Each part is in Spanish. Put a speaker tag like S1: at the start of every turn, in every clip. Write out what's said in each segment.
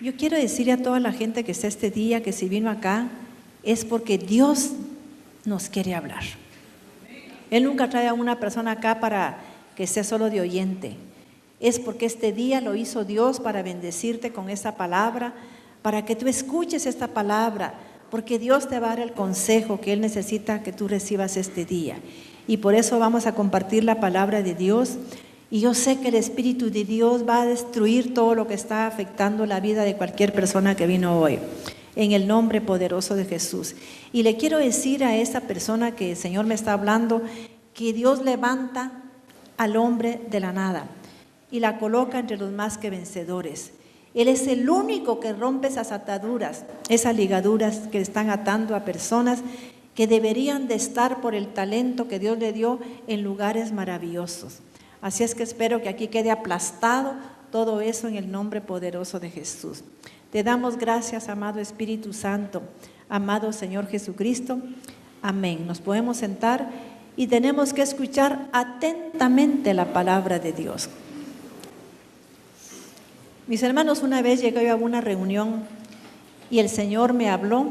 S1: Yo quiero decirle a toda la gente que está este día, que si vino acá, es porque Dios nos quiere hablar. Él nunca trae a una persona acá para que sea solo de oyente. Es porque este día lo hizo Dios para bendecirte con esta palabra, para que tú escuches esta palabra, porque Dios te va a dar el consejo que Él necesita que tú recibas este día. Y por eso vamos a compartir la palabra de Dios. Y yo sé que el Espíritu de Dios va a destruir todo lo que está afectando la vida de cualquier persona que vino hoy, en el nombre poderoso de Jesús. Y le quiero decir a esa persona que el Señor me está hablando, que Dios levanta al hombre de la nada y la coloca entre los más que vencedores. Él es el único que rompe esas ataduras, esas ligaduras que están atando a personas que deberían de estar por el talento que Dios le dio en lugares maravillosos. Así es que espero que aquí quede aplastado todo eso en el nombre poderoso de Jesús. Te damos gracias, amado Espíritu Santo, amado Señor Jesucristo. Amén. Nos podemos sentar y tenemos que escuchar atentamente la palabra de Dios. Mis hermanos, una vez llegué yo a una reunión y el Señor me habló,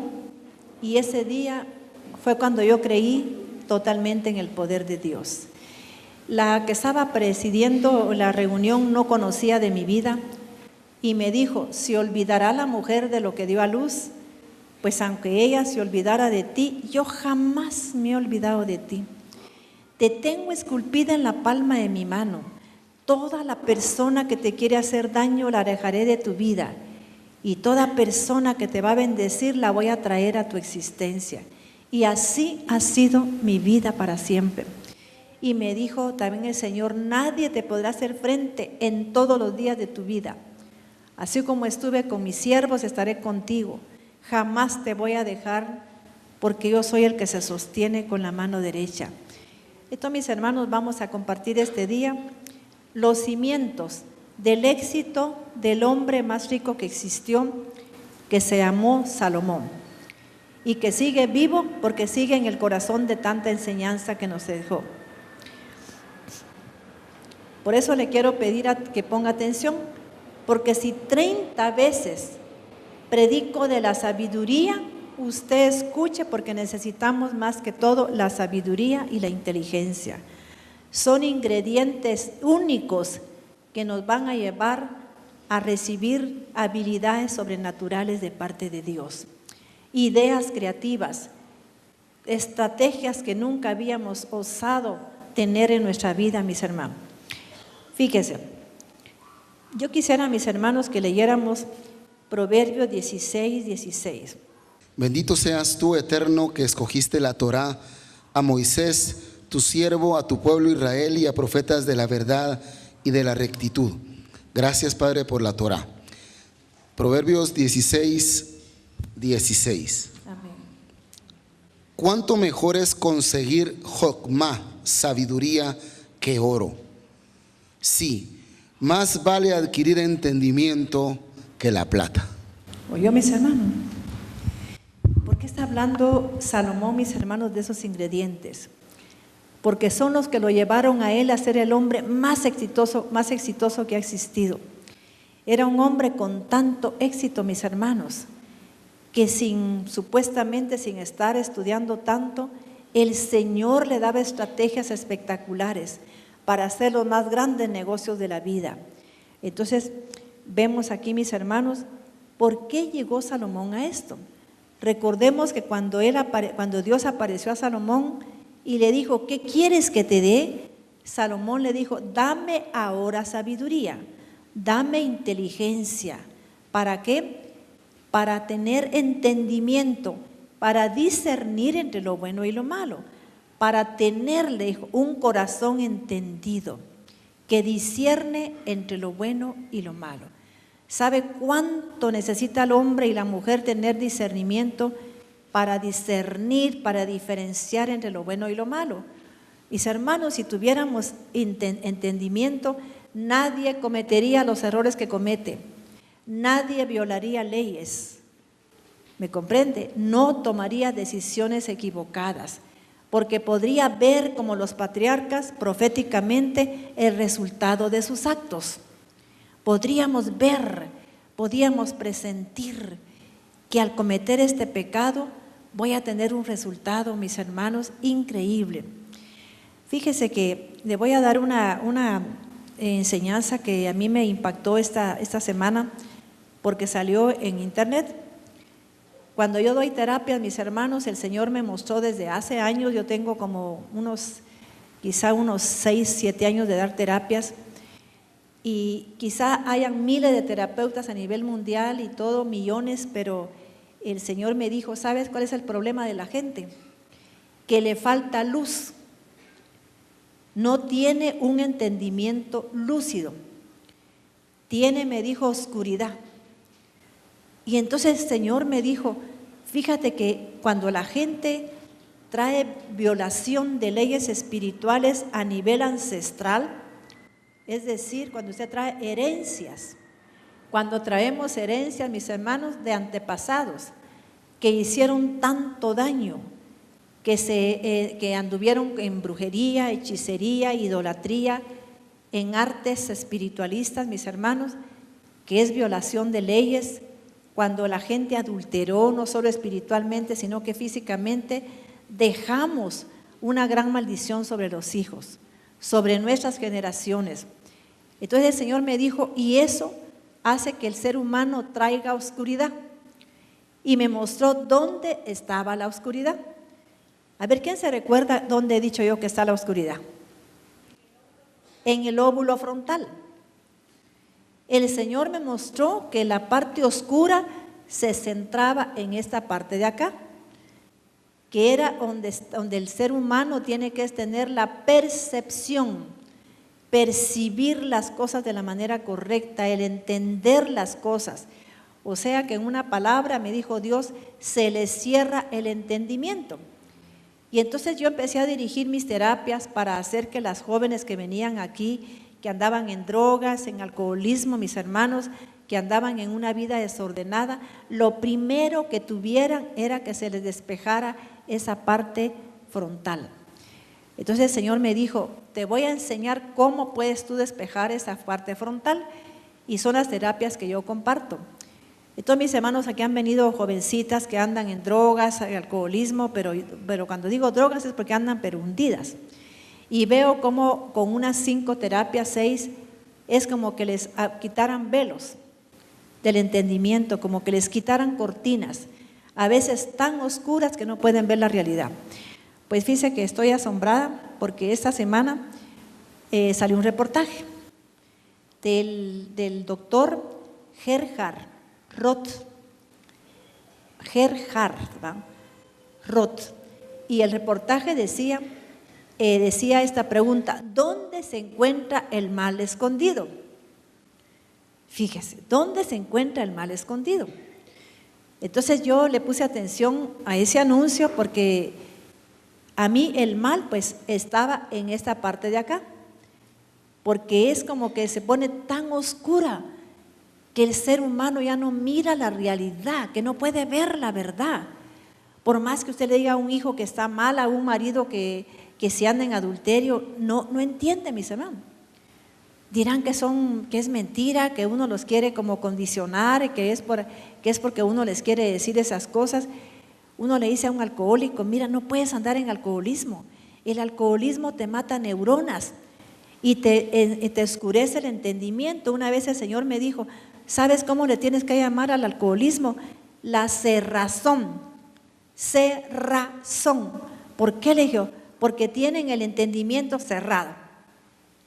S1: y ese día fue cuando yo creí totalmente en el poder de Dios. La que estaba presidiendo la reunión no conocía de mi vida y me dijo: ¿se olvidará la mujer de lo que dio a luz? Pues aunque ella se olvidara de ti, yo jamás me he olvidado de ti. Te tengo esculpida en la palma de mi mano. Toda la persona que te quiere hacer daño la alejaré de tu vida, y toda persona que te va a bendecir la voy a traer a tu existencia. Y así ha sido mi vida para siempre. Y me dijo también el Señor: nadie te podrá hacer frente en todos los días de tu vida. Así como estuve con mis siervos, estaré contigo. Jamás te voy a dejar, porque yo soy el que se sostiene con la mano derecha. Entonces, mis hermanos, vamos a compartir este día los cimientos del éxito del hombre más rico que existió, que se llamó Salomón, y que sigue vivo porque sigue en el corazón de tanta enseñanza que nos dejó. Por eso le quiero pedir que ponga atención, porque si 30 veces predico de la sabiduría, usted escuche, porque necesitamos más que todo la sabiduría y la inteligencia. Son ingredientes únicos que nos van a llevar a recibir habilidades sobrenaturales de parte de Dios, ideas creativas, estrategias que nunca habíamos osado tener en nuestra vida, mis hermanos. Fíjese, yo quisiera, mis hermanos, que leyéramos Proverbios 16:16.
S2: Bendito seas tú, Eterno, que escogiste la Torá a Moisés, tu siervo, a tu pueblo Israel y a profetas de la verdad y de la rectitud. Gracias, Padre, por la Torá. Proverbios 16:16.
S1: Amén.
S2: ¿Cuánto mejor es conseguir jokmá, sabiduría, que oro? Sí, más vale adquirir entendimiento que la plata.
S1: ¿Oyó, mis hermanos? ¿Por qué está hablando Salomón, mis hermanos, de esos ingredientes? Porque son los que lo llevaron a él a ser el hombre más exitoso que ha existido. Era un hombre con tanto éxito, mis hermanos, que supuestamente sin estar estudiando tanto, el Señor le daba estrategias espectaculares para hacer los más grandes negocios de la vida. Entonces, vemos aquí, mis hermanos, ¿por qué llegó Salomón a esto? Recordemos que cuando Dios apareció a Salomón y le dijo: ¿qué quieres que te dé? Salomón le dijo: dame ahora sabiduría, dame inteligencia. ¿Para qué? Para tener entendimiento, para discernir entre lo bueno y lo malo, para tenerle un corazón entendido, que discierne entre lo bueno y lo malo. ¿Sabe cuánto necesita el hombre y la mujer tener discernimiento para discernir, para diferenciar entre lo bueno y lo malo? Mis hermanos, si tuviéramos entendimiento, nadie cometería los errores que comete, nadie violaría leyes, ¿me comprende? No tomaría decisiones equivocadas, porque podría ver como los patriarcas proféticamente el resultado de sus actos. Podríamos ver, podíamos presentir que al cometer este pecado voy a tener un resultado, mis hermanos, increíble. Fíjese que le voy a dar una enseñanza que a mí me impactó esta semana porque salió en internet. Cuando yo doy terapias, mis hermanos, el Señor me mostró desde hace años, yo tengo como quizá unos 6, 7 años de dar terapias, y quizá hayan miles de terapeutas a nivel mundial y todo, millones, pero el Señor me dijo, ¿sabes cuál es el problema de la gente? Que le falta luz, no tiene un entendimiento lúcido, me dijo, oscuridad. Y entonces el Señor me dijo, fíjate que cuando la gente trae violación de leyes espirituales a nivel ancestral, es decir, cuando usted trae herencias, cuando traemos herencias, mis hermanos, de antepasados que hicieron tanto daño, que anduvieron en brujería, hechicería, idolatría, en artes espiritualistas, mis hermanos, que es violación de leyes, cuando la gente adulteró, no solo espiritualmente, sino que físicamente, dejamos una gran maldición sobre los hijos, sobre nuestras generaciones. Entonces el Señor me dijo, y eso hace que el ser humano traiga oscuridad. Y me mostró dónde estaba la oscuridad. A ver, ¿quién se recuerda dónde he dicho yo que está la oscuridad? En el óvulo frontal. El Señor me mostró que la parte oscura se centraba en esta parte de acá, que era donde el ser humano tiene que tener la percepción, percibir las cosas de la manera correcta, el entender las cosas. O sea que en una palabra me dijo Dios, se le cierra el entendimiento. Y entonces yo empecé a dirigir mis terapias para hacer que las jóvenes que venían aquí, que andaban en drogas, en alcoholismo, mis hermanos, que andaban en una vida desordenada, lo primero que tuvieran era que se les despejara esa parte frontal. Entonces el Señor me dijo, te voy a enseñar cómo puedes tú despejar esa parte frontal, y son las terapias que yo comparto. Entonces mis hermanos, aquí han venido jovencitas que andan en drogas, en alcoholismo, pero cuando digo drogas es porque andan pero hundidas. Y veo como con unas 5 terapias, 6, es como que les quitaran velos del entendimiento, como que les quitaran cortinas, a veces tan oscuras que no pueden ver la realidad. Pues fíjese que estoy asombrada porque esta semana salió un reportaje del doctor Gerhard Roth, y el reportaje decía esta pregunta, ¿dónde se encuentra el mal escondido? Fíjese, ¿dónde se encuentra el mal escondido? Entonces yo le puse atención a ese anuncio porque a mí el mal pues estaba en esta parte de acá, porque es como que se pone tan oscura que el ser humano ya no mira la realidad, que no puede ver la verdad. Por más que usted le diga a un hijo que está mal, a un marido que se anda en adulterio, no entiende, mis hermanos. Dirán que es mentira, que uno los quiere como condicionar, que es porque uno les quiere decir esas cosas. Uno le dice a un alcohólico, mira, no puedes andar en alcoholismo. El alcoholismo te mata neuronas y te oscurece el entendimiento. Una vez el Señor me dijo, ¿sabes cómo le tienes que llamar al alcoholismo? La cerrazón. ¿Por qué le dijo? Porque tienen el entendimiento cerrado.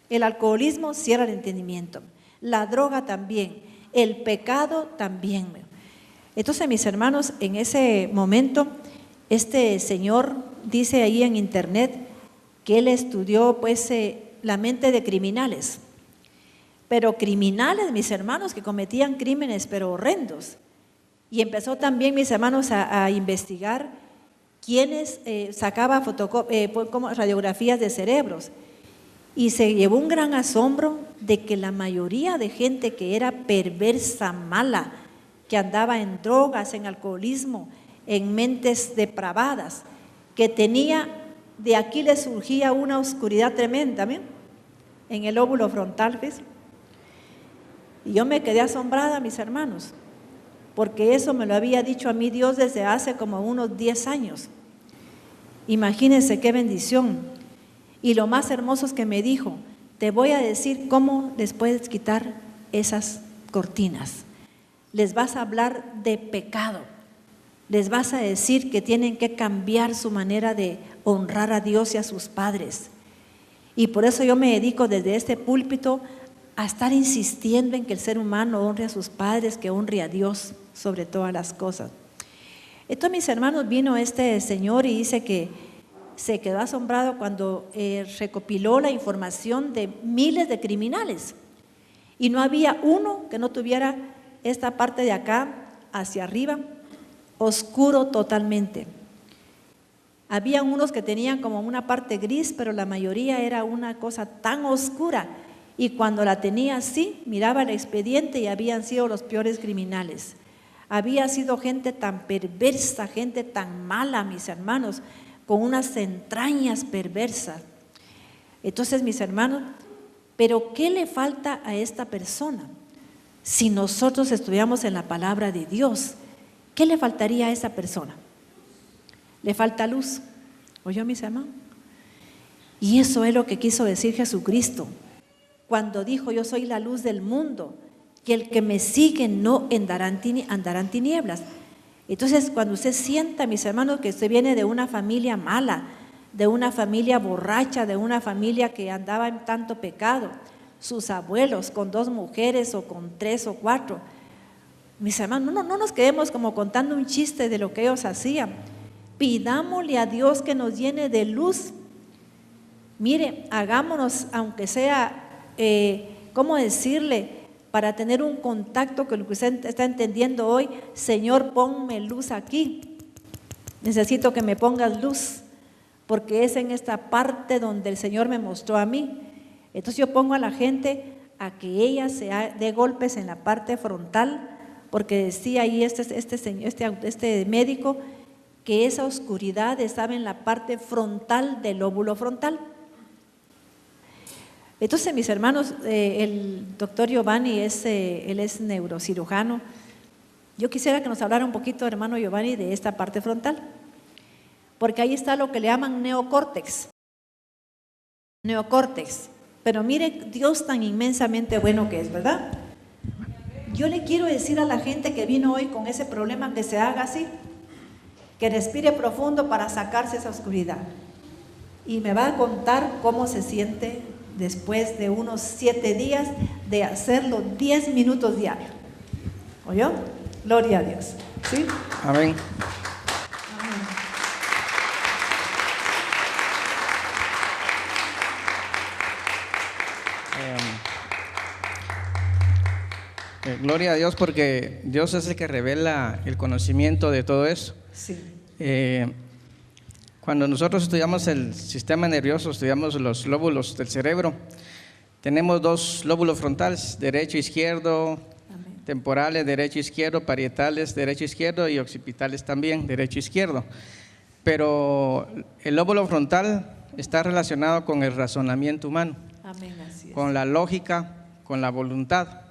S1: El alcoholismo cierra el entendimiento, la droga también, el pecado también. Entonces, mis hermanos, en ese momento, este señor dice ahí en internet que él estudió pues la mente de criminales, pero criminales, mis hermanos, que cometían crímenes pero horrendos. Y empezó también, mis hermanos, a investigar quiénes sacaba radiografías de cerebros. Y se llevó un gran asombro de que la mayoría de gente que era perversa, mala, que andaba en drogas, en alcoholismo, en mentes depravadas, que de aquí le surgía una oscuridad tremenda, ¿bien? En el óvulo frontal, ¿ves? Y yo me quedé asombrada, mis hermanos, porque eso me lo había dicho a mí Dios desde hace como unos 10 años. Imagínense qué bendición. Y lo más hermoso es que me dijo, te voy a decir cómo les puedes quitar esas cortinas. Les vas a hablar de pecado. Les vas a decir que tienen que cambiar su manera de honrar a Dios y a sus padres. Y por eso yo me dedico desde este púlpito a estar insistiendo en que el ser humano honre a sus padres, que honre a Dios sobre todas las cosas. Entonces, mis hermanos, vino este señor y dice que se quedó asombrado cuando recopiló la información de miles de criminales. Y no había uno que no tuviera esta parte de acá hacia arriba oscuro totalmente. Había unos que tenían como una parte gris, pero la mayoría era una cosa tan oscura. Y cuando la tenía así, miraba el expediente y habían sido los peores criminales. Había sido gente tan perversa, gente tan mala, mis hermanos, con unas entrañas perversas. Entonces, mis hermanos, ¿pero qué le falta a esta persona? Si nosotros estudiamos en la palabra de Dios, ¿qué le faltaría a esa persona? Le falta luz. ¿Oyó, mis hermanos? Y eso es lo que quiso decir Jesucristo cuando dijo: yo soy la luz del mundo, que el que me sigue no andará en tinieblas. Entonces, cuando usted sienta, mis hermanos, que usted viene de una familia mala, de una familia borracha, de una familia que andaba en tanto pecado, sus abuelos con 2 mujeres o con 3 o 4, mis hermanos, no nos quedemos como contando un chiste de lo que ellos hacían. Pidámosle a Dios que nos llene de luz. Mire, hagámonos, aunque sea, ¿cómo decirle? Para tener un contacto con lo que usted está entendiendo hoy. Señor, ponme luz aquí. Necesito que me pongas luz, porque es en esta parte donde el Señor me mostró a mí. Entonces yo pongo a la gente a que ella se dé golpes en la parte frontal, porque decía ahí este médico que esa oscuridad estaba en la parte frontal del lóbulo frontal. Entonces, mis hermanos, el doctor Giovanni, él es neurocirujano. Yo quisiera que nos hablara un poquito, hermano Giovanni, de esta parte frontal, porque ahí está lo que le llaman neocórtex. Pero mire Dios tan inmensamente bueno que es, ¿verdad? Yo le quiero decir a la gente que vino hoy con ese problema que se haga así, que respire profundo para sacarse esa oscuridad. Y me va a contar cómo se siente después de unos 7 días de hacerlo 10 minutos diarios. ¿Oyó? Gloria a Dios. ¿Sí?
S3: Amén. Gloria a Dios, porque Dios es el que revela el conocimiento de todo eso.
S1: Sí.
S3: Cuando nosotros estudiamos el sistema nervioso, estudiamos los lóbulos del cerebro, tenemos 2 lóbulos frontales, derecho e izquierdo. Amén. Temporales, derecho e izquierdo, parietales, derecho e izquierdo, y occipitales también, derecho e izquierdo. Pero el lóbulo frontal está relacionado con el razonamiento humano.
S1: Amén, así es.
S3: Con la lógica, con la voluntad.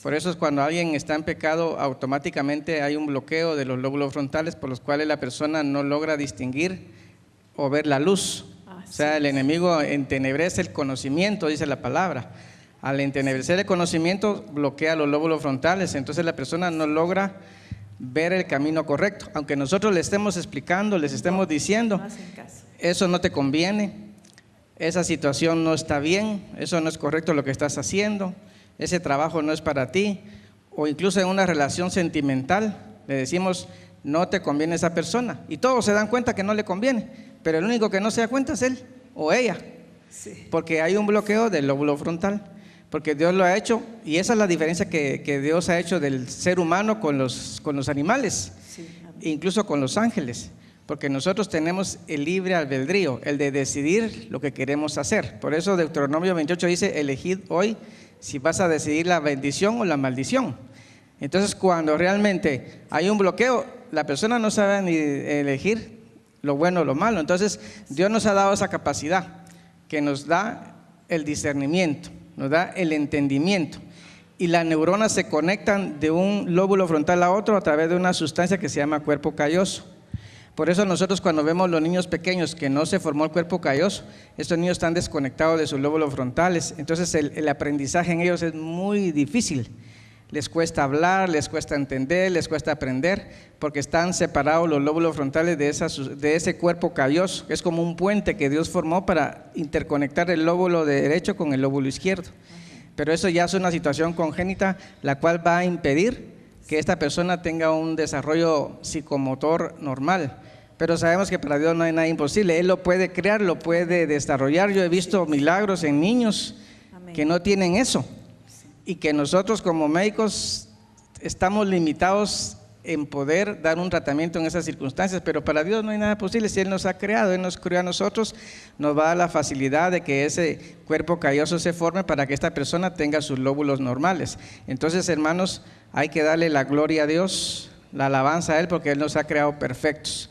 S3: Por eso es cuando alguien está en pecado, automáticamente hay un bloqueo de los lóbulos frontales por los cuales la persona no logra distinguir o ver la luz. O sea, el enemigo entenebrece el conocimiento, dice la palabra. Al entenebrecer el conocimiento, bloquea los lóbulos frontales, entonces la persona no logra ver el camino correcto. Aunque nosotros le estemos explicando, les estemos diciendo, eso no te conviene, esa situación no está bien, eso no es correcto lo que estás haciendo, ese trabajo no es para ti. O incluso en una relación sentimental le decimos, no te conviene esa persona, y todos se dan cuenta que no le conviene, pero el único que no se da cuenta es él o ella. Sí. Porque hay un bloqueo del lóbulo frontal, porque Dios lo ha hecho, y esa es la diferencia que Dios ha hecho del ser humano con los animales. Sí, incluso con los ángeles, porque nosotros tenemos el libre albedrío, el de decidir lo que queremos hacer. Por eso Deuteronomio 28 dice, elegid hoy si vas a decidir la bendición o la maldición. Entonces, cuando realmente hay un bloqueo, la persona no sabe ni elegir lo bueno o lo malo. Entonces, Dios nos ha dado esa capacidad que nos da el discernimiento, nos da el entendimiento. y las neuronas se conectan de un lóbulo frontal a otro a través de una sustancia que se llama cuerpo calloso. Por eso nosotros cuando vemos los niños pequeños que no se formó el cuerpo calloso, estos niños están desconectados de sus lóbulos frontales, entonces el aprendizaje en ellos es muy difícil. Les cuesta hablar, les cuesta entender, les cuesta aprender, porque están separados los lóbulos frontales de ese cuerpo calloso. Es como un puente que Dios formó para interconectar el lóbulo derecho con el lóbulo izquierdo. Pero eso ya es una situación congénita, la cual va a impedir que esta persona tenga un desarrollo psicomotor normal. Pero sabemos que para Dios no hay nada imposible. Él lo puede crear, lo puede desarrollar. Yo he visto milagros en niños que no tienen eso, y que nosotros como médicos estamos limitados en poder dar un tratamiento en esas circunstancias, pero para Dios no hay nada posible. Si Él nos ha creado, Él nos creó a nosotros, nos va a dar la facilidad de que ese cuerpo calloso se forme para que esta persona tenga sus lóbulos normales. Entonces, hermanos, hay que darle la gloria a Dios, la alabanza a Él, porque Él nos ha creado perfectos.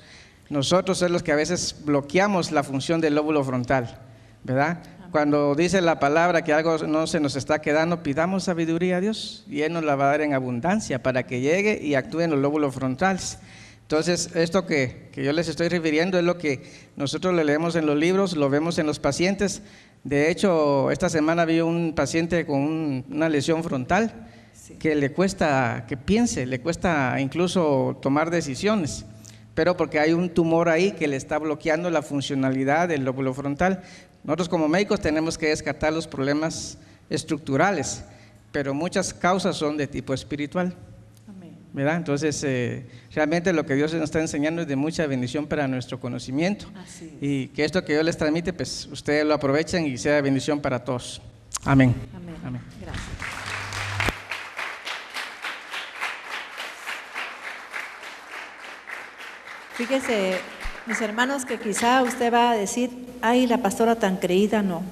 S3: Nosotros somos los que a veces bloqueamos la función del lóbulo frontal, ¿verdad? Cuando dice la palabra que algo no se nos está quedando, pidamos sabiduría a Dios y Él nos la va a dar en abundancia para que llegue y actúe en los lóbulos frontales. Entonces, esto que yo les estoy refiriendo es lo que nosotros le leemos en los libros, lo vemos en los pacientes. De hecho, esta semana vi un paciente con una lesión frontal que le cuesta que piense, le cuesta incluso tomar decisiones, pero porque hay un tumor ahí que le está bloqueando la funcionalidad del lóbulo frontal. Nosotros como médicos tenemos que descartar los problemas estructurales, pero muchas causas son de tipo espiritual.
S1: Amén.
S3: ¿Verdad? Entonces, realmente lo que Dios nos está enseñando es de mucha bendición para nuestro conocimiento.
S1: Así es.
S3: Y que esto que Dios les transmite, pues ustedes lo aprovechen y sea de bendición para todos. Amén.
S1: Amén.
S3: Amén.
S1: Gracias. Fíjese, mis hermanos, que quizá usted va a decir, ay, la pastora tan creída. No.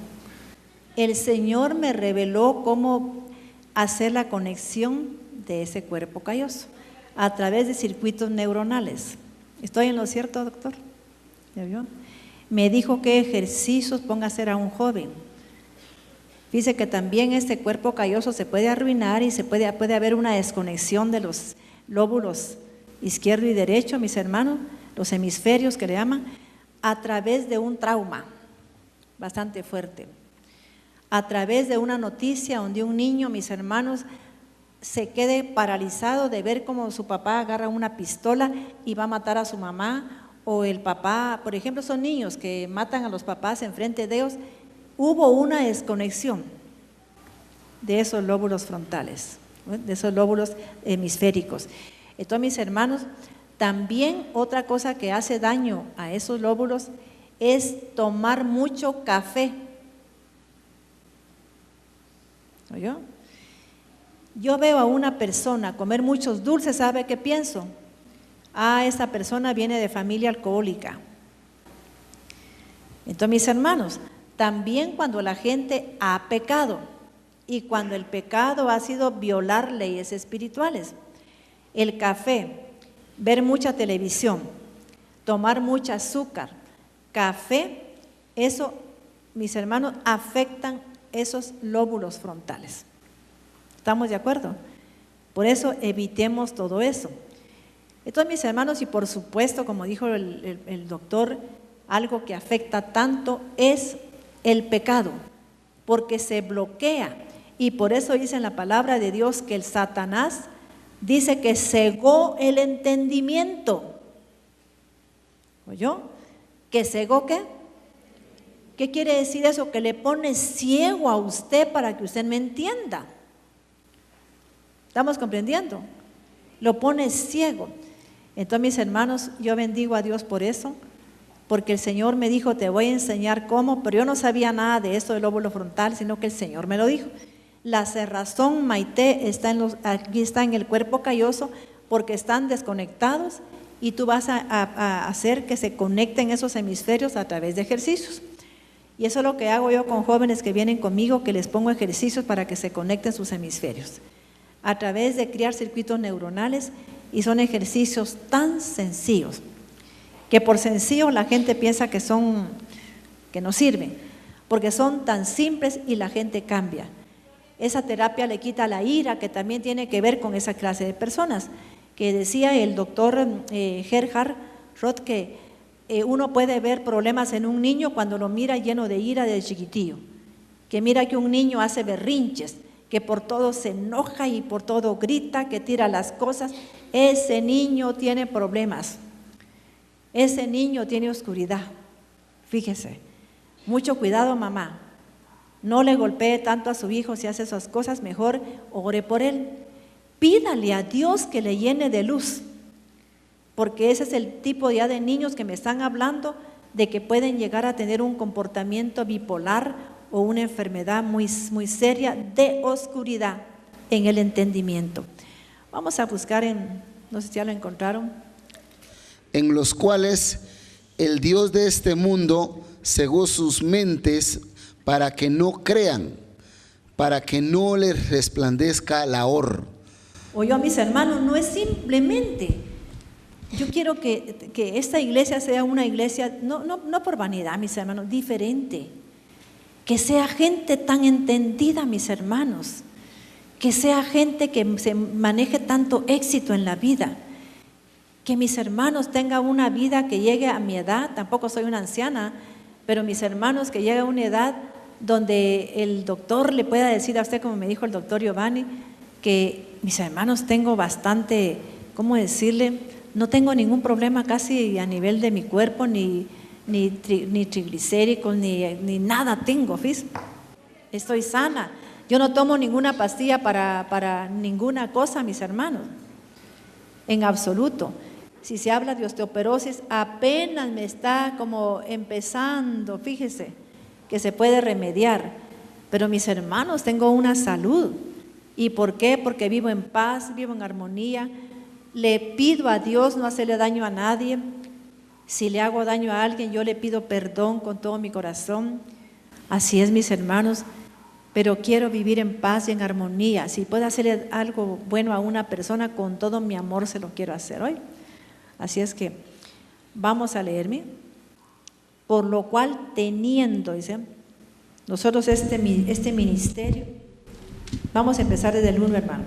S1: El Señor me reveló cómo hacer la conexión de ese cuerpo calloso a través de circuitos neuronales. ¿Estoy en lo cierto, doctor? ¿Ya vio? Me dijo qué ejercicios ponga a hacer a un joven. Dice que también este cuerpo calloso se puede arruinar y puede haber una desconexión de los lóbulos izquierdo y derecho, mis hermanos, los hemisferios que le llaman, a través de un trauma bastante fuerte, a través de una noticia donde un niño, mis hermanos, se quede paralizado de ver cómo su papá agarra una pistola y va a matar a su mamá, o el papá, por ejemplo, son niños que matan a los papás enfrente de ellos. Hubo una desconexión de esos lóbulos frontales, de esos lóbulos hemisféricos. Entonces, mis hermanos, también otra cosa que hace daño a esos lóbulos es tomar mucho café. ¿Oyó? Yo veo a una persona comer muchos dulces, ¿sabe qué pienso? Ah, esa persona viene de familia alcohólica. Entonces, mis hermanos, también cuando la gente ha pecado y cuando el pecado ha sido violar leyes espirituales, el café, ver mucha televisión, tomar mucho azúcar, café, eso, mis hermanos, afectan esos lóbulos frontales. ¿Estamos de acuerdo? Por eso evitemos todo eso. Entonces, mis hermanos, y por supuesto, como dijo el doctor, algo que afecta tanto es el pecado, porque se bloquea. Y por eso dice en la palabra de Dios que el Satanás dice que cegó el entendimiento. ¿Oyó? ¿Que cegó qué? ¿Qué quiere decir eso? Que le pone ciego a usted para que usted me entienda. ¿Estamos comprendiendo? Lo pone ciego. Entonces, mis hermanos, yo bendigo a Dios por eso, porque el Señor me dijo, te voy a enseñar cómo, pero yo no sabía nada de esto del lóbulo frontal, sino que el Señor me lo dijo. La cerrazón, Maite, aquí está en el cuerpo calloso, porque están desconectados y tú vas a hacer que se conecten esos hemisferios a través de ejercicios. Y eso es lo que hago yo con jóvenes que vienen conmigo, que les pongo ejercicios para que se conecten sus hemisferios, a través de crear circuitos neuronales, y son ejercicios tan sencillos, que por sencillo la gente piensa que no sirven, porque son tan simples y la gente cambia. Esa terapia le quita la ira, que también tiene que ver con esa clase de personas. Que decía el doctor Gerhard Roth que uno puede ver problemas en un niño cuando lo mira lleno de ira desde chiquitillo. Que mira que un niño hace berrinches, que por todo se enoja y por todo grita, que tira las cosas. Ese niño tiene problemas. Ese niño tiene oscuridad. Fíjese, mucho cuidado, mamá. No le golpee tanto a su hijo si hace esas cosas, mejor ore por él. Pídale a Dios que le llene de luz, porque ese es el tipo ya de niños que me están hablando de que pueden llegar a tener un comportamiento bipolar o una enfermedad muy, muy seria de oscuridad en el entendimiento. Vamos a buscar no sé si ya lo encontraron.
S2: En los cuales el Dios de este mundo cegó sus mentes para que no crean, para que no les resplandezca la hor.
S1: Oye, mis hermanos, no es simplemente, yo quiero que esta iglesia sea una iglesia, no por vanidad, mis hermanos, diferente. Que sea gente tan entendida, mis hermanos. Que sea gente que se maneje tanto éxito en la vida. Que mis hermanos tengan una vida que llegue a mi edad, tampoco soy una anciana, pero mis hermanos que lleguen a una edad donde el doctor le pueda decir a usted, como me dijo el doctor Giovanni, que mis hermanos tengo bastante, ¿cómo decirle? No tengo ningún problema casi a nivel de mi cuerpo, ni triglicéridos, ni nada tengo, ¿fis? Estoy sana. Yo no tomo ninguna pastilla para ninguna cosa, mis hermanos, en absoluto. Si se habla de osteoporosis, apenas me está como empezando, fíjese, que se puede remediar. Pero mis hermanos, tengo una salud. ¿Y por qué? Porque vivo en paz, vivo en armonía. Le pido a Dios no hacerle daño a nadie. Si le hago daño a alguien, yo le pido perdón con todo mi corazón. Así es, mis hermanos. Pero quiero vivir en paz y en armonía. Si puedo hacerle algo bueno a una persona, con todo mi amor se lo quiero hacer hoy. Así es que vamos a leerme. Por lo cual, teniendo, dice, nosotros este ministerio, vamos a empezar desde el 1, hermano.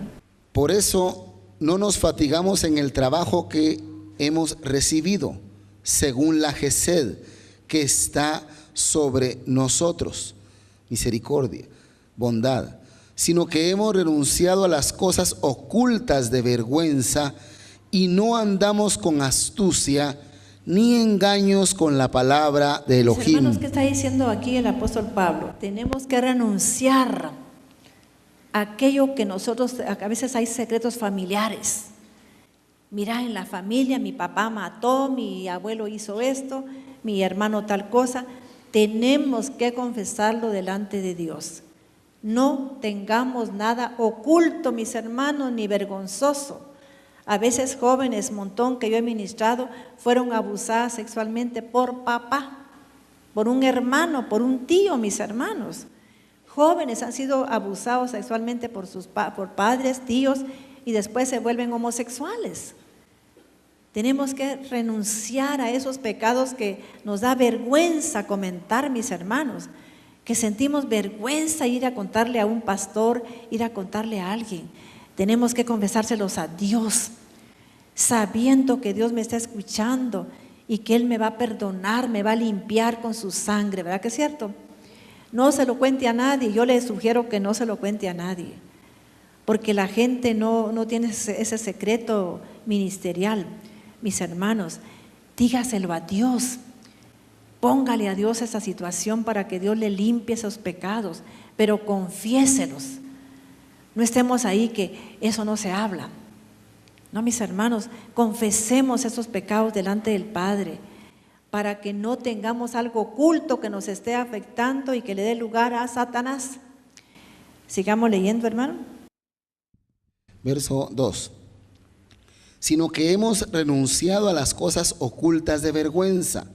S2: Por eso no nos fatigamos en el trabajo que hemos recibido, según la gesed que está sobre nosotros, misericordia, bondad, sino que hemos renunciado a las cosas ocultas de vergüenza y no andamos con astucia ni engaños con la palabra de Elohim.
S1: Hermanos, ¿qué está diciendo aquí el apóstol Pablo? Tenemos que renunciar a aquello que nosotros, a veces hay secretos familiares. Mira, en la familia mi papá mató, mi abuelo hizo esto, mi hermano tal cosa. Tenemos que confesarlo delante de Dios. No tengamos nada oculto, mis hermanos, ni vergonzoso. A veces jóvenes, montón que yo he ministrado, fueron abusadas sexualmente por papá, por un hermano, por un tío, mis hermanos. Jóvenes han sido abusados sexualmente por padres, tíos, y después se vuelven homosexuales. Tenemos que renunciar a esos pecados que nos da vergüenza comentar, mis hermanos, que sentimos vergüenza ir a contarle a un pastor, ir a contarle a alguien. Tenemos que confesárselos a Dios, sabiendo que Dios me está escuchando y que Él me va a perdonar, me va a limpiar con su sangre, ¿verdad que es cierto? No se lo cuente a nadie, yo le sugiero que no se lo cuente a nadie, porque la gente no tiene ese secreto ministerial. Mis hermanos, dígaselo a Dios, póngale a Dios esa situación para que Dios le limpie esos pecados, pero confiéselos. No estemos ahí que eso no se habla. No, mis hermanos, confesemos esos pecados delante del Padre para que no tengamos algo oculto que nos esté afectando y que le dé lugar a Satanás. Sigamos leyendo, hermano.
S2: Verso 2. Sino que hemos renunciado a las cosas ocultas de vergüenza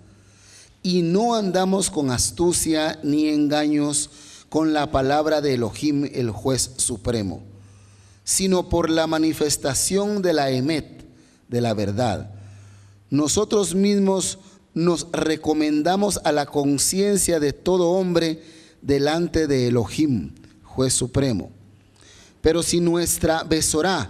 S2: y no andamos con astucia ni engaños con la palabra de Elohim, el juez supremo, sino por la manifestación de la emet, de la verdad. Nosotros mismos nos recomendamos a la conciencia de todo hombre delante de Elohim, juez supremo. Pero si nuestra Besorá,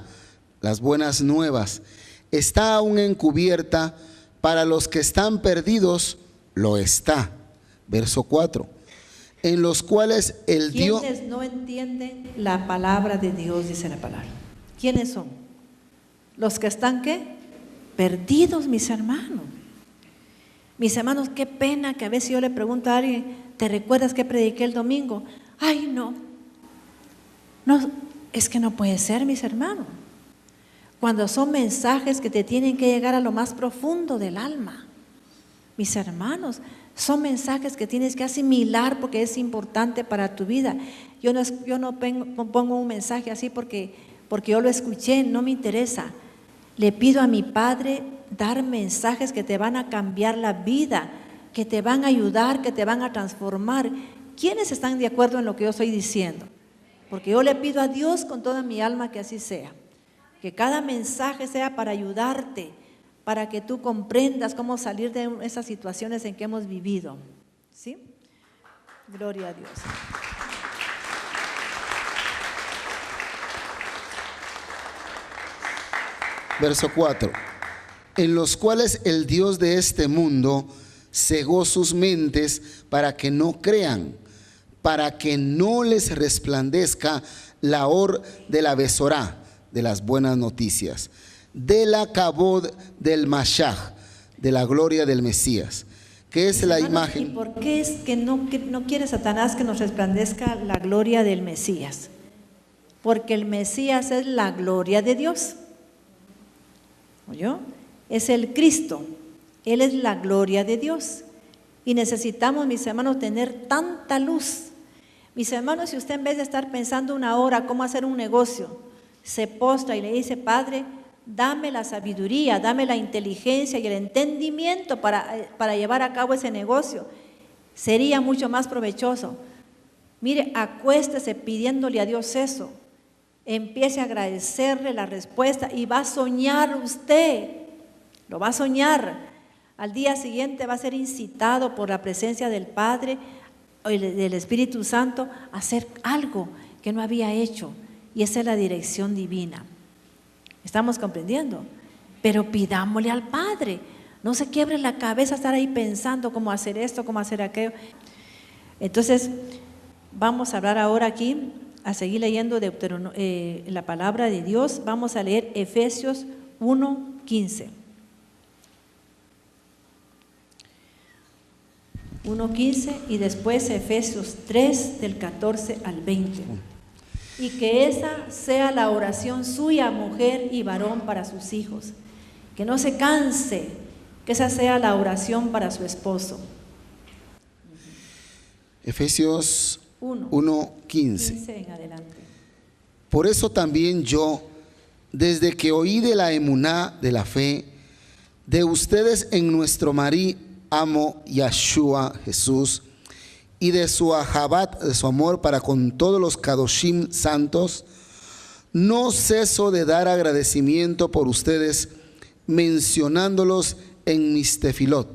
S2: las buenas nuevas, está aún encubierta, para los que están perdidos, lo está. Verso 4. En los cuales el Dios...
S1: ¿Quiénes no entienden la palabra de Dios? Dice la palabra. ¿Quiénes son? Los que están, ¿qué? Perdidos, mis hermanos. Mis hermanos, qué pena que a veces yo le pregunto a alguien, ¿te recuerdas que prediqué el domingo? Ay, no. No, es que no puede ser, mis hermanos. Cuando son mensajes que te tienen que llegar a lo más profundo del alma. Mis hermanos, son mensajes que tienes que asimilar porque es importante para tu vida. Yo no pongo un mensaje así porque yo lo escuché, no me interesa. Le pido a mi Padre dar mensajes que te van a cambiar la vida, que te van a ayudar, que te van a transformar. ¿Quiénes están de acuerdo en lo que yo estoy diciendo? Porque yo le pido a Dios con toda mi alma que así sea. Que cada mensaje sea para ayudarte, para que tú comprendas cómo salir de esas situaciones en que hemos vivido. ¿Sí? Gloria a Dios.
S2: Verso 4. En los cuales el Dios de este mundo cegó sus mentes para que no crean, para que no les resplandezca la or de la Besorá, de las buenas noticias, de la Kabod del Mashiach, de la gloria del Mesías, que es la imagen.
S1: ¿Y por qué es que no quiere Satanás que nos resplandezca la gloria del Mesías? Porque el Mesías es la gloria de Dios. ¿Oyó? Es el Cristo, Él es la gloria de Dios. Y necesitamos, mis hermanos, tener tanta luz. Mis hermanos, si usted en vez de estar pensando una hora cómo hacer un negocio, se postra y le dice: Padre, dame la sabiduría, dame la inteligencia y el entendimiento para llevar a cabo ese negocio, sería mucho más provechoso. Mire, acuéstese pidiéndole a Dios eso. Empiece a agradecerle la respuesta y va a soñar usted, lo va a soñar. Al día siguiente va a ser incitado por la presencia del Padre o del Espíritu Santo a hacer algo que no había hecho, y esa es la dirección divina. ¿Estamos comprendiendo? Pero pidámosle al Padre, no se quiebre la cabeza estar ahí pensando cómo hacer esto, cómo hacer aquello. Entonces, vamos a hablar ahora aquí, a seguir leyendo la palabra de Dios. Vamos a leer Efesios 1:15. 1:15 y después Efesios 3 del 14 al 20. Y que esa sea la oración suya, mujer y varón, para sus hijos. Que no se canse, que esa sea la oración para su esposo.
S2: Efesios 1:15.
S1: En adelante.
S2: Por eso también yo, desde que oí de la emuná, de la fe, de ustedes en nuestro Marí, amo Yahshua Jesús, y de su ahabat, de su amor para con todos los kadoshim santos, no ceso de dar agradecimiento por ustedes, mencionándolos en mis tefilot,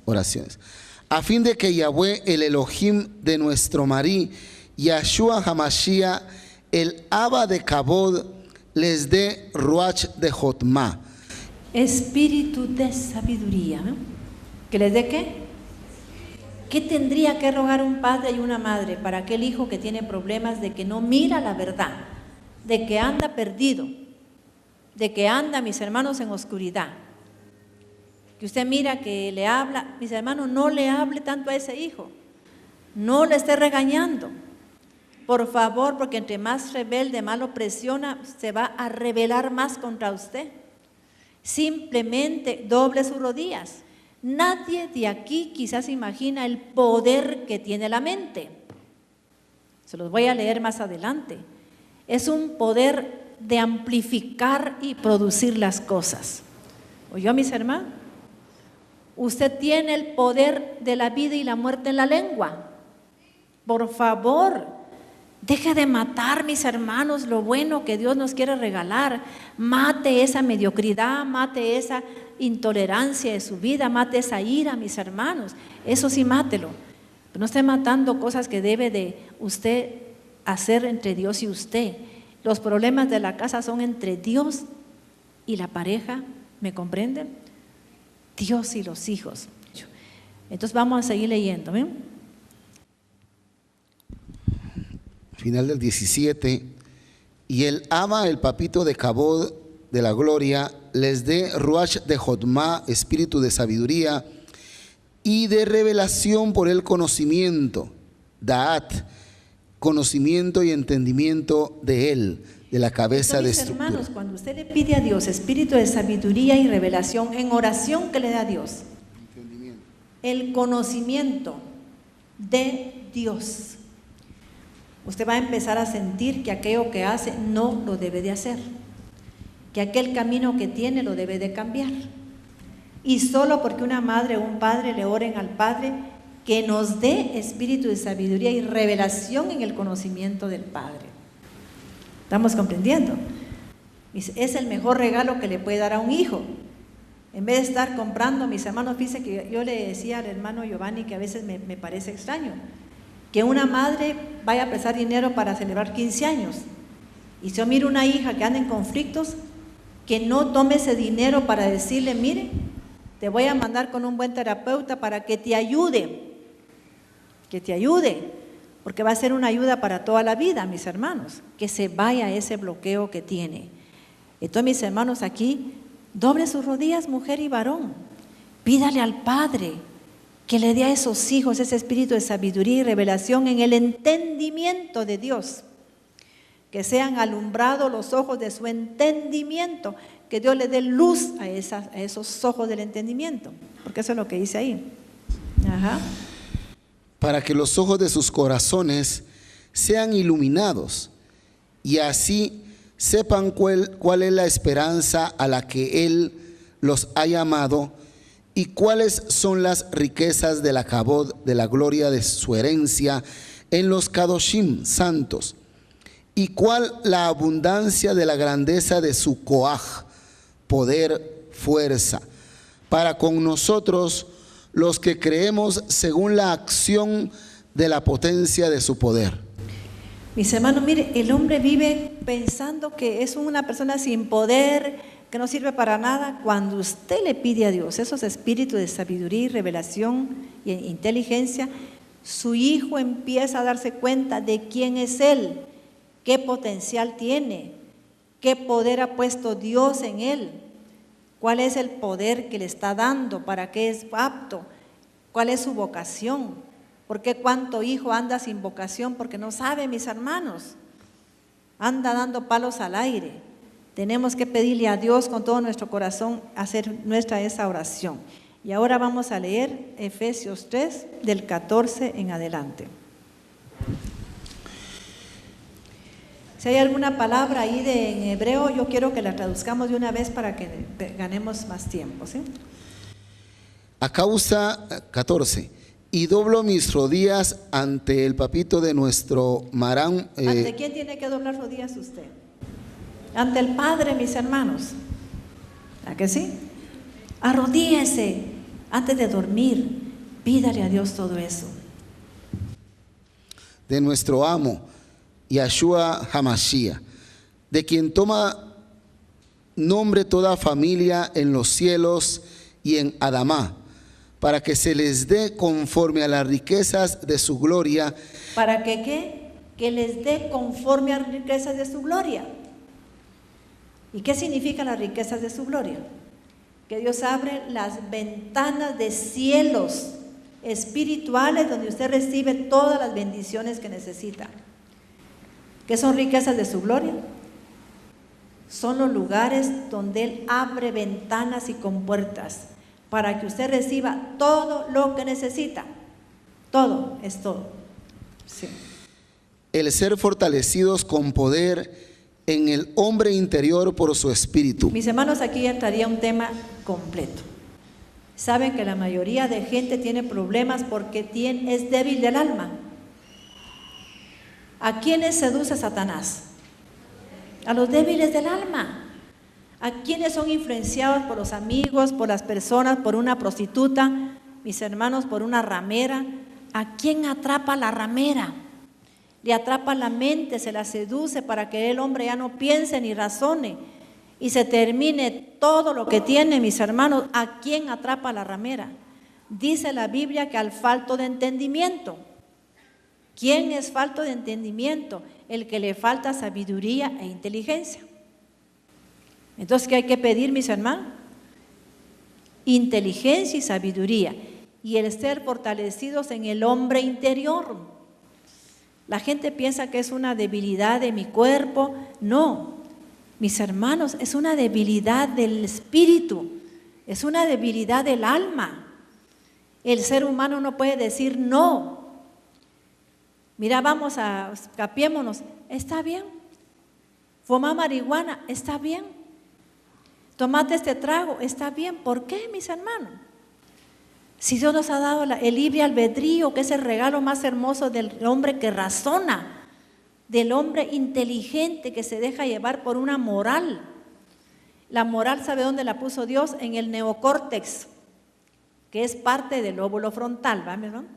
S2: oraciones, a fin de que Yahweh, el Elohim de nuestro Marí, Yahshua Hamashiach, el Abba de Kabod, les dé ruach de Jotma,
S1: espíritu de sabiduría, ¿no? ¿Que les dé qué? ¿Qué tendría que rogar un padre y una madre para aquel hijo que tiene problemas, de que no mira la verdad, de que anda perdido, de que anda, mis hermanos, en oscuridad? Que usted mira que le habla, mis hermanos, no le hable tanto a ese hijo, no le esté regañando, por favor, porque entre más rebelde, más lo presiona, se va a rebelar más contra usted. Simplemente doble sus rodillas. Nadie de aquí quizás imagina el poder que tiene la mente. Se los voy a leer más adelante. Es un poder de amplificar y producir las cosas. ¿Oyó, mis hermanos? Usted tiene el poder de la vida y la muerte en la lengua. Por favor, deje de matar, mis hermanos, lo bueno que Dios nos quiere regalar. Mate esa mediocridad, mate esa intolerancia de su vida, mate esa ira, mis hermanos. Eso sí, mátelo. Pero no esté matando cosas que debe de usted hacer entre Dios y usted. Los problemas de la casa son entre Dios y la pareja, ¿me comprenden? Dios y los hijos. Entonces vamos a seguir leyendo, ¿ven?
S2: Final del 17. Y el ama, el papito de Cabod de la gloria, les dé Ruach de Jotma, espíritu de sabiduría y de revelación por el conocimiento, Daat, conocimiento y entendimiento de él, de la cabeza de
S1: Entonces,
S2: estructura.
S1: hermanos, cuando usted le pide a Dios espíritu de sabiduría y revelación en oración, ¿qué le da a Dios? El conocimiento de Dios. Usted va a empezar a sentir que aquello que hace no lo debe de hacer, que aquel camino que tiene lo debe de cambiar. Y solo porque una madre o un padre le oren al Padre que nos dé espíritu de sabiduría y revelación en el conocimiento del Padre. ¿Estamos comprendiendo? Es el mejor regalo que le puede dar a un hijo. En vez de estar comprando, mis hermanos, fíjense que yo le decía al hermano Giovanni que a veces me parece extraño que una madre vaya a prestar dinero para celebrar 15 años. Y si yo miro una hija que anda en conflictos, que no tome ese dinero para decirle, mire, te voy a mandar con un buen terapeuta para que te ayude, porque va a ser una ayuda para toda la vida, mis hermanos, que se vaya ese bloqueo que tiene. Entonces, mis hermanos, aquí, doble sus rodillas, mujer y varón, pídale al Padre que le dé a esos hijos ese espíritu de sabiduría y revelación en el entendimiento de Dios, que sean alumbrados los ojos de su entendimiento, que Dios le dé luz a esos ojos del entendimiento, porque eso es lo que dice ahí. Ajá.
S2: Para que los ojos de sus corazones sean iluminados y así sepan cuál es la esperanza a la que Él los ha llamado y cuáles son las riquezas de la Cabod, de la gloria de su herencia en los Kadoshim santos, y cuál la abundancia de la grandeza de su Koaj, poder, fuerza, para con nosotros los que creemos según la acción de la potencia de su poder.
S1: Mis hermanos, mire, el hombre vive pensando que es una persona sin poder, que no sirve para nada. Cuando usted le pide a Dios esos espíritus de sabiduría y revelación y inteligencia, su hijo empieza a darse cuenta de quién es él, qué potencial tiene, qué poder ha puesto Dios en él, cuál es el poder que le está dando, para qué es apto, cuál es su vocación. ¿Por qué cuánto hijo anda sin vocación? Porque no sabe, mis hermanos, anda dando palos al aire. Tenemos que pedirle a Dios con todo nuestro corazón, hacer nuestra esa oración. Y ahora vamos a leer Efesios 3, del 14 en adelante. Si hay alguna palabra ahí en hebreo, yo quiero que la traduzcamos de una vez para que ganemos más tiempo, ¿sí?
S2: A causa 14. Y doblo mis rodillas ante el papito de nuestro Marán.
S1: ¿Ante quién tiene que doblar rodillas usted? Ante el Padre, mis hermanos. ¿A que sí? Arrodíllese antes de dormir. Pídale a Dios todo eso.
S2: De nuestro amo, Yahshua Hamashiach, de quien toma nombre toda familia en los cielos y en Adamá, para que se les dé conforme a las riquezas de su gloria.
S1: ¿Para que qué? Que les dé conforme a las riquezas de su gloria. ¿Y qué significan las riquezas de su gloria? Que Dios abre las ventanas de cielos espirituales donde usted recibe todas las bendiciones que necesita. ¿Qué son riquezas de su gloria? Son los lugares donde Él abre ventanas y compuertas para que usted reciba todo lo que necesita. Todo es todo. Sí.
S2: El ser fortalecidos con poder en el hombre interior por su espíritu.
S1: Mis hermanos, aquí entraría un tema completo. Saben que la mayoría de gente tiene problemas porque es débil del alma. ¿A quiénes seduce Satanás? A los débiles del alma. ¿A quiénes son influenciados por los amigos, por las personas, por una prostituta? Mis hermanos, por una ramera. ¿A quién atrapa la ramera? le atrapa la mente, se la seduce para que el hombre ya no piense ni razone y se termine todo lo que tiene, mis hermanos. ¿A quién atrapa la ramera? Dice la Biblia que al falto de entendimiento. ¿Quién es falto de entendimiento? El que le falta sabiduría e inteligencia. Entonces, ¿qué hay que pedir, mis hermanos? Inteligencia y sabiduría, y el ser fortalecidos en el hombre interior. La gente piensa que es una debilidad de mi cuerpo. No, mis hermanos, es una debilidad del espíritu, es una debilidad del alma. El ser humano no puede decir no. Mira, vamos a, escapiémonos, está bien. Fumar marihuana, está bien. Tomate este trago, está bien. ¿Por qué, mis hermanos? Si Dios nos ha dado el libre albedrío, que es el regalo más hermoso del hombre que razona, del hombre inteligente que se deja llevar por una moral. La moral, ¿sabe dónde la puso Dios? En el neocórtex, que es parte del lóbulo frontal, ¿va, mi hermano?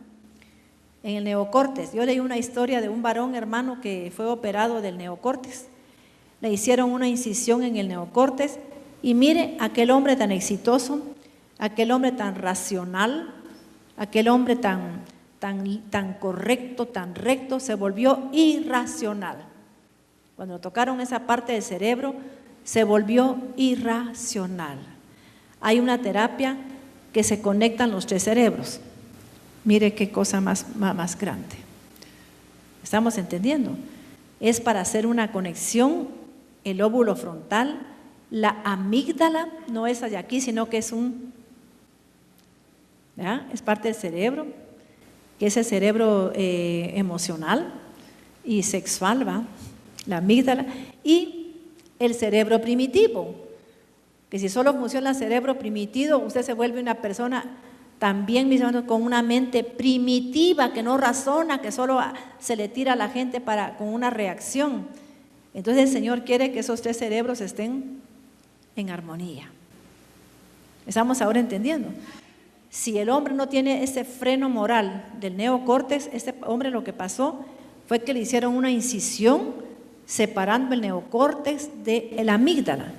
S1: En el neocórtex. Yo leí una historia de un varón, hermano, que fue operado del neocórtex. Le hicieron una incisión en el neocórtex y mire, aquel hombre tan exitoso, aquel hombre tan racional, aquel hombre tan correcto, tan recto, se volvió irracional. Cuando tocaron esa parte del cerebro, se volvió irracional. Hay una terapia que se conectan los tres cerebros. Mire qué cosa más grande. ¿Estamos entendiendo? Es para hacer una conexión, el lóbulo frontal, la amígdala, no es de aquí, sino que es es parte del cerebro, que es el cerebro emocional y sexual, ¿va? La amígdala, y el cerebro primitivo, que si solo funciona el cerebro primitivo, usted se vuelve una persona también, mis hermanos, con una mente primitiva, que no razona, que solo se le tira a la gente con una reacción. Entonces el Señor quiere que esos tres cerebros estén en armonía. ¿Estamos ahora entendiendo? Si el hombre no tiene ese freno moral del neocórtex, este hombre lo que pasó fue que le hicieron una incisión separando el neocórtex de la amígdala.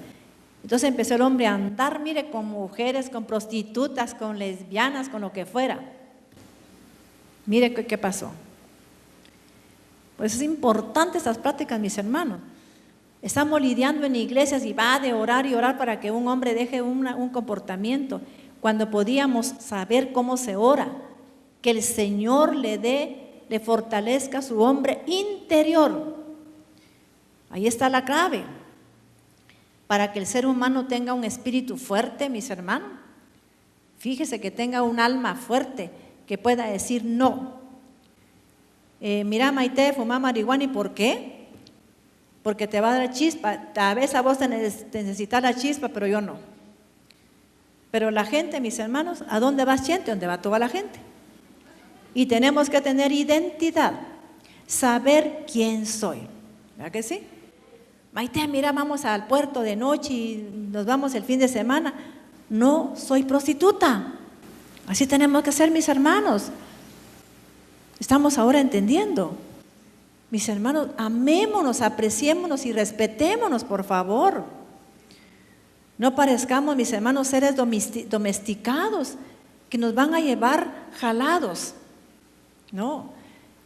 S1: Entonces empezó el hombre a andar, mire, con mujeres, con prostitutas, con lesbianas, con lo que fuera. Mire qué pasó. Pues es importante estas prácticas, mis hermanos. Estamos lidiando en iglesias y va de orar y orar para que un hombre deje un comportamiento, cuando podíamos saber cómo se ora, que el Señor le fortalezca a su hombre interior. Ahí está la clave. Para que el ser humano tenga un espíritu fuerte, mis hermanos, fíjese que tenga un alma fuerte, que pueda decir no. Mira, Maite, fumar marihuana, ¿y por qué? Porque te va a dar chispa. Tal vez a vos te necesitas la chispa, pero yo no. Pero la gente, mis hermanos, ¿a dónde va gente? ¿Dónde va toda la gente? Y tenemos que tener identidad, saber quién soy. ¿Verdad que sí? Maite, mira, vamos al puerto de noche y nos vamos el fin de semana. No soy prostituta. Así tenemos que ser, mis hermanos. Estamos ahora entendiendo. Mis hermanos, amémonos, apreciémonos y respetémonos, por favor. No parezcamos, mis hermanos, seres domesticados que nos van a llevar jalados. No.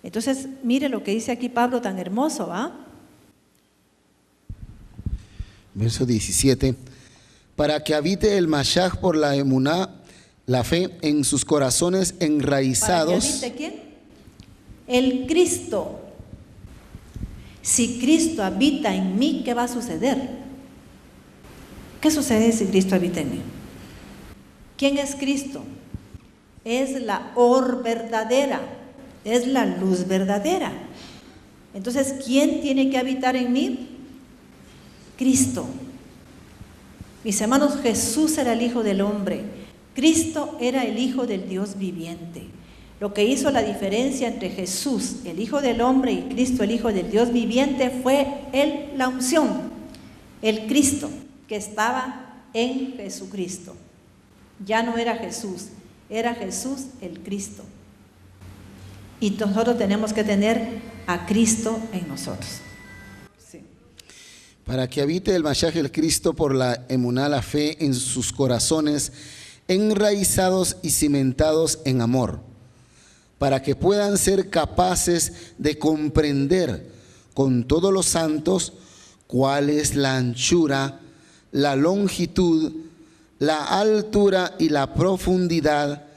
S1: Entonces, mire lo que dice aquí Pablo tan hermoso, ¿va?
S2: Verso 17. Para que habite el Mashiach por la emuná, la fe en sus corazones enraizados.
S1: ¿Para que habite quién? El Cristo. Si Cristo habita en mí, ¿qué va a suceder? ¿Qué sucede si Cristo habita en mí? ¿Quién es Cristo? Es la or verdadera, es la luz verdadera. Entonces, ¿quién tiene que habitar en mí? Cristo. Mis hermanos, Jesús era el Hijo del Hombre. Cristo era el Hijo del Dios viviente. Lo que hizo la diferencia entre Jesús, el Hijo del Hombre, y Cristo, el Hijo del Dios viviente, fue la unción, el Cristo que estaba en Jesucristo. Ya no era Jesús, era Jesús el Cristo. Y nosotros tenemos que tener a Cristo en nosotros. Sí.
S2: Para que habite el Mashiach el Cristo por la emuná, la fe en sus corazones, enraizados y cimentados en amor, para que puedan ser capaces de comprender con todos los santos cuál es la anchura, la longitud, la altura y la profundidad,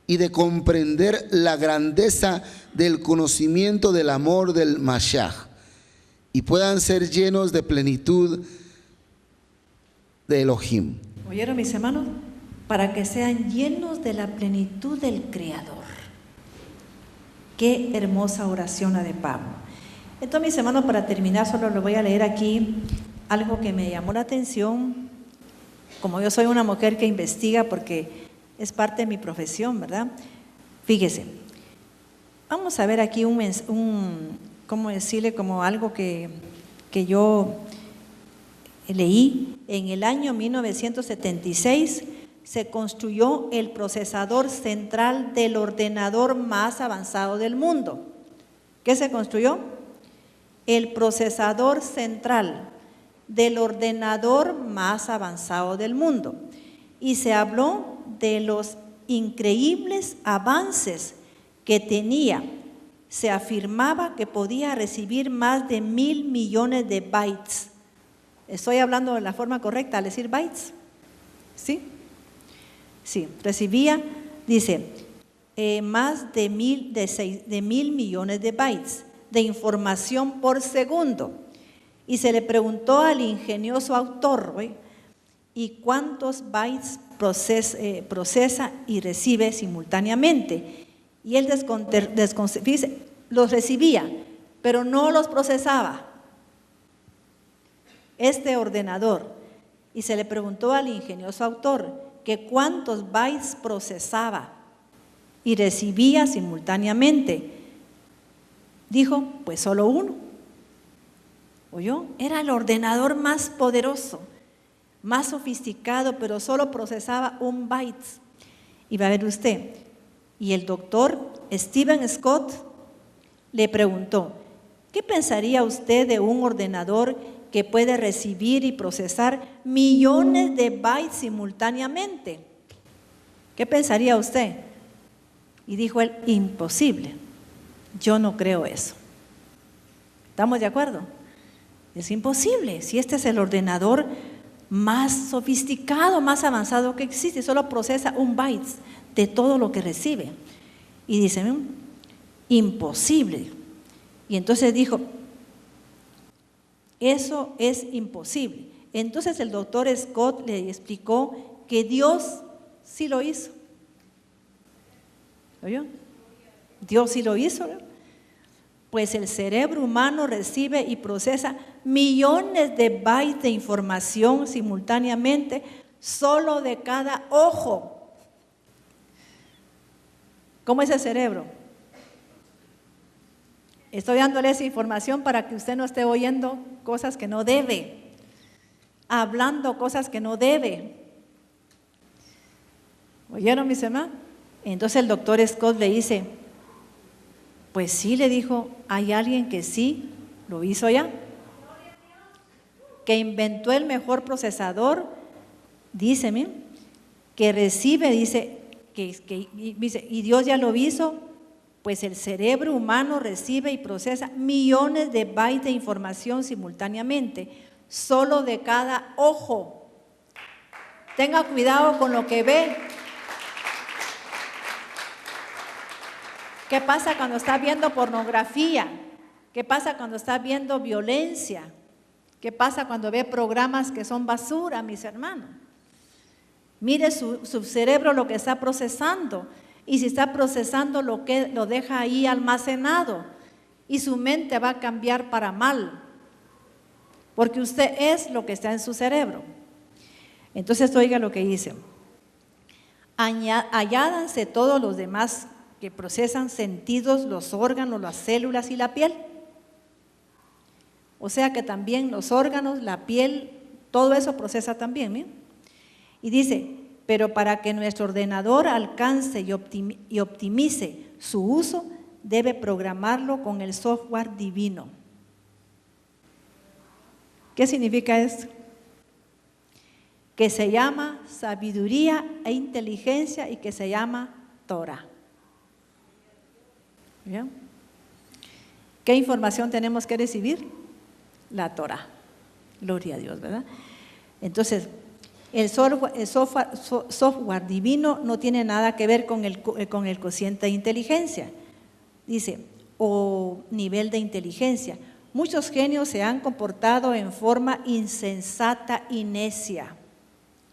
S2: y de comprender la grandeza del conocimiento del amor del Mashiach, y puedan ser llenos de plenitud de Elohim.
S1: ¿Oyeron, mis hermanos? Para que sean llenos de la plenitud del Creador. Qué hermosa oración la de Pablo. Entonces, mis hermanos, para terminar, solo les voy a leer aquí algo que me llamó la atención. Como yo soy una mujer que investiga, porque es parte de mi profesión, ¿verdad? Fíjese, vamos a ver aquí ¿cómo decirle? Como algo que yo leí. En el año 1976 se construyó el procesador central del ordenador más avanzado del mundo. ¿Qué se construyó? El procesador central del ordenador más avanzado del mundo. Y se habló de los increíbles avances que tenía. Se afirmaba que podía recibir más de 1,000 millones de bytes. ¿Estoy hablando de la forma correcta al decir bytes? ¿Sí? Sí, recibía, dice, más de 1,000 millones de bytes de información por segundo. Y se le preguntó al ingenioso autor, ¿y cuántos bytes procesa y recibe simultáneamente? Y él dice, los recibía, pero no los procesaba. Este ordenador. Y se le preguntó al ingenioso autor que cuántos bytes procesaba y recibía simultáneamente. Dijo, pues solo uno. ¿Oyó? Era el ordenador más poderoso, más sofisticado, pero solo procesaba 1 byte. Y va a ver usted, y el doctor Stephen Scott le preguntó, ¿qué pensaría usted de un ordenador que puede recibir y procesar millones de bytes simultáneamente? ¿Qué pensaría usted? Y dijo él, imposible. Yo no creo eso. ¿Estamos de acuerdo? Es imposible. Si este es el ordenador más sofisticado, más avanzado que existe, solo procesa 1 byte de todo lo que recibe. Y dice, imposible. Y entonces dijo, eso es imposible. Entonces el doctor Scott le explicó que Dios sí lo hizo. ¿Oyó? Dios sí lo hizo, ¿no? Pues el cerebro humano recibe y procesa millones de bytes de información simultáneamente solo de cada ojo. ¿Cómo es el cerebro? Estoy dándole esa información para que usted no esté oyendo cosas que no debe, hablando cosas que no debe. ¿Oyeron, mis hermanos? Entonces el doctor Scott le dice, pues sí, le dijo, hay alguien que sí lo hizo ya, que inventó el mejor procesador, dice, que recibe, dice, y Dios ya lo hizo. Pues el cerebro humano recibe y procesa millones de bytes de información simultáneamente, solo de cada ojo. Tenga cuidado con lo que ve. ¿Qué pasa cuando está viendo pornografía? ¿Qué pasa cuando está viendo violencia? ¿Qué pasa cuando ve programas que son basura, mis hermanos? Mire su cerebro lo que está procesando. Y si está procesando lo deja ahí almacenado, y su mente va a cambiar para mal, porque usted es lo que está en su cerebro. Entonces oiga lo que dice, añádanse todos los demás que procesan sentidos, los órganos, las células y la piel. O sea que también los órganos, la piel, todo eso procesa también, ¿sí? Y dice, pero para que nuestro ordenador alcance y optimice su uso, debe programarlo con el software divino. ¿Qué significa esto? Que se llama sabiduría e inteligencia y que se llama Torah. ¿Bien? ¿Qué información tenemos que recibir? La Torah. Gloria a Dios, ¿verdad? Entonces, el software divino no tiene nada que ver con el cociente de inteligencia. Dice, o nivel de inteligencia. Muchos genios se han comportado en forma insensata y necia.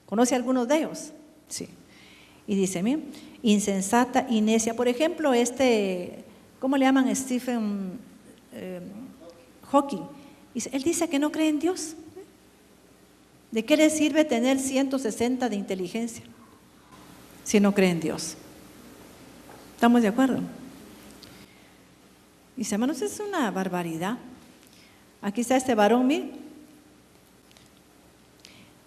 S1: ¿Conoce algunos de ellos? Sí. Y dice, mira, insensata y necia. Por ejemplo, ¿cómo le llaman? Stephen Hawking. Él dice que no cree en Dios. ¿De qué le sirve tener 160 de inteligencia si no cree en Dios? ¿Estamos de acuerdo? Mis hermanos, es una barbaridad. Aquí está este varón, miren.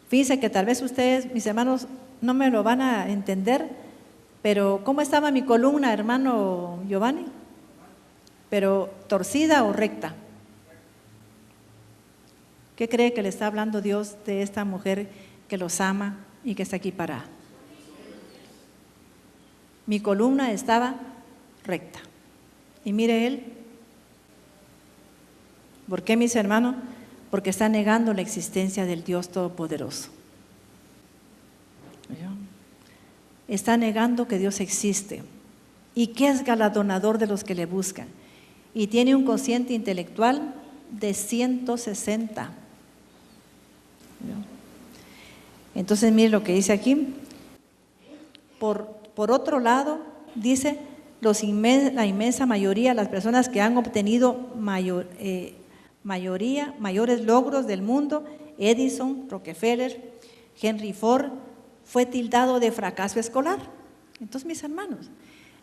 S1: Fíjense que tal vez ustedes, mis hermanos, no me lo van a entender, pero ¿cómo estaba mi columna, hermano Giovanni? ¿Pero torcida o recta? ¿Qué cree que le está hablando Dios de esta mujer que los ama y que está aquí parada? Mi columna estaba recta. Y mire él. ¿Por qué, mis hermanos? Porque está negando la existencia del Dios Todopoderoso. Está negando que Dios existe y que es galardonador de los que le buscan. Y tiene un cociente intelectual de 160. Entonces, mire lo que dice aquí. Por otro lado, dice, la inmensa mayoría de las personas que han obtenido mayores logros del mundo, Edison, Rockefeller, Henry Ford, fue tildado de fracaso escolar. Entonces, mis hermanos,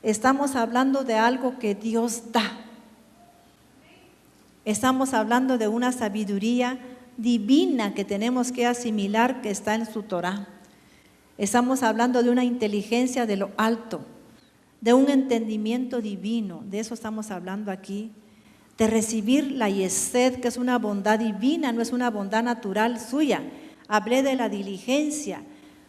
S1: estamos hablando de algo que Dios da. Estamos hablando de una sabiduría divina que tenemos que asimilar, que está en su Torah. Estamos hablando de una inteligencia de lo alto, de un entendimiento divino. De eso estamos hablando aquí. De recibir la yesed, que es una bondad divina, no es una bondad natural suya. Hablé de la diligencia,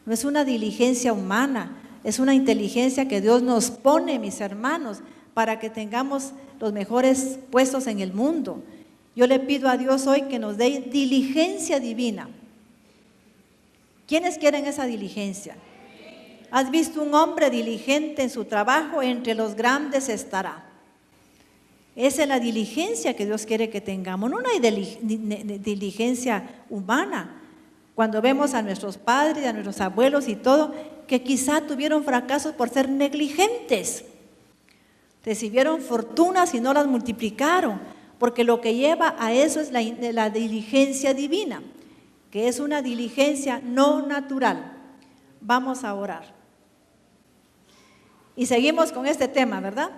S1: no es una diligencia humana, es una inteligencia que Dios nos pone, mis hermanos, para que tengamos los mejores puestos en el mundo. Yo le pido a Dios hoy que nos dé diligencia divina. ¿Quiénes quieren esa diligencia? ¿Has visto un hombre diligente en su trabajo? Entre los grandes estará. Esa es la diligencia que Dios quiere que tengamos, no una diligencia humana. Cuando vemos a nuestros padres, a nuestros abuelos y todo, que quizá tuvieron fracasos por ser negligentes. Recibieron fortunas y no las multiplicaron, porque lo que lleva a eso es la diligencia divina, que es una diligencia no natural. Vamos a orar. Y seguimos con este tema, ¿verdad?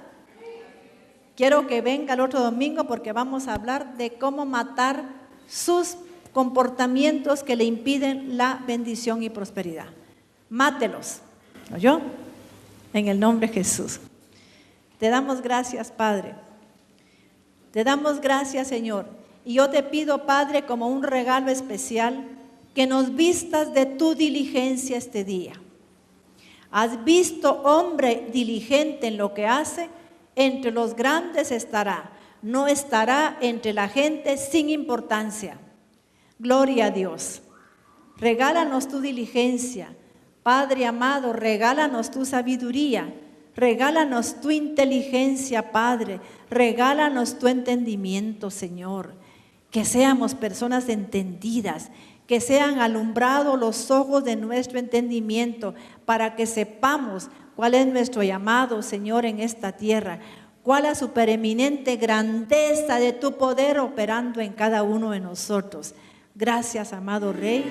S1: Quiero que venga el otro domingo porque vamos a hablar de cómo matar sus comportamientos que le impiden la bendición y prosperidad. Mátelos, ¿oyó? En el nombre de Jesús. Te damos gracias, Padre. Te damos gracias, Señor. Y yo te pido, Padre, como un regalo especial, que nos vistas de tu diligencia este día. Has visto hombre diligente en lo que hace, entre los grandes estará, no estará entre la gente sin importancia. Gloria a Dios. Regálanos tu diligencia. Padre amado, regálanos tu sabiduría. Regálanos tu inteligencia, Padre. Regálanos tu entendimiento, Señor. Que seamos personas entendidas, que sean alumbrados los ojos de nuestro entendimiento para que sepamos cuál es nuestro llamado, Señor, en esta tierra. Cuál es la supereminente grandeza de tu poder operando en cada uno de nosotros. Gracias, amado Rey.